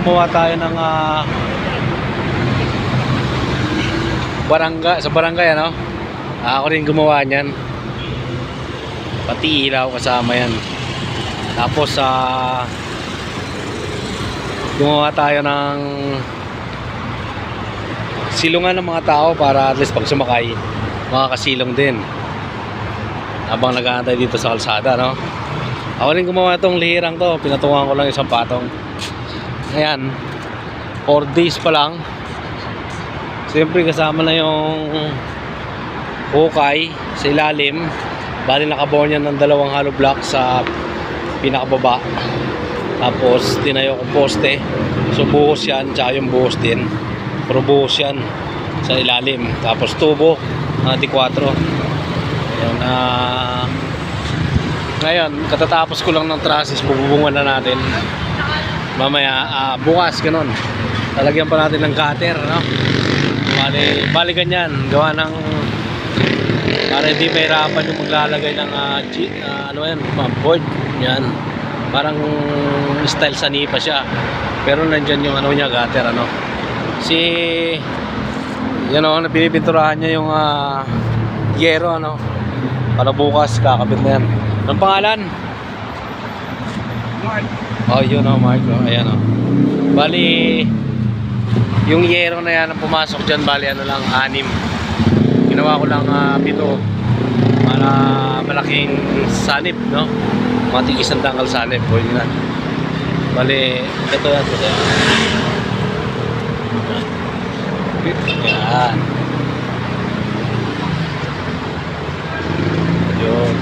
gumawa tayo ng sa barangay, ano? Ako rin gumawa niyan. Pati ilaw kasama yan. Tapos gumawa tayo ng silungan ng mga tao para at least pag sumakay makakasilong din habang nag-aantay dito sa kalsada, no? Ako rin gumawa itong lihirang to. Pinatungan ko lang isang patong. Ayan, 4 days pa lang. Siyempre kasama na yung hukay sa ilalim. Bali nakabuo yan ng 2 hollow block sa pinakababa. Tapos tinayo kong poste. So buhos yan, tsaka yung buhos din. Pero buhos yan sa ilalim. Tapos tubo na D4. Ayan, ngayon katatapos ko lang ng trusses. Bububungan na natin mamaya, bukas ganun. Lalagyan pa natin ng cutter, no? Bali ganyan, gawa ng para hindi mahirapan yung maglalagay ng ano yan, board yan. Parang style sa nipa siya. Pero nandyan yung ano niya, cutter, ano. Yan o, pinipinturahan niya yung yero, ano. Para bukas kakabit na yan. Anong pangalan? Mark. Oh, yun o, Mark. Oh, ayan o. Bali yung yero na yan ang pumasok dyan, bali ano lang, 6. Ginawa ko lang 7 para malaking sanip, no? Mga tig-1 tangkal sanip. Pwede na. Bali ito yan, yan. Yun.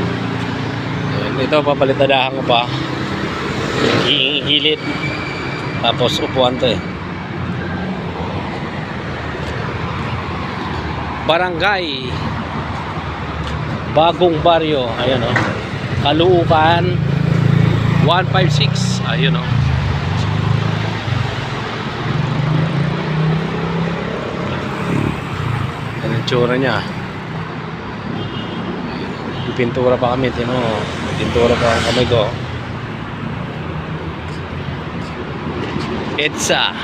Ito papalitadahan ko pa. Hihilid. Tapos upuan to eh. Barangay Bagong Baryo. Ayan o. Caloocan 156. Ayun o. Yan ang tsura nya. Pintura pa kami. Pintura pa kami ko. EDSA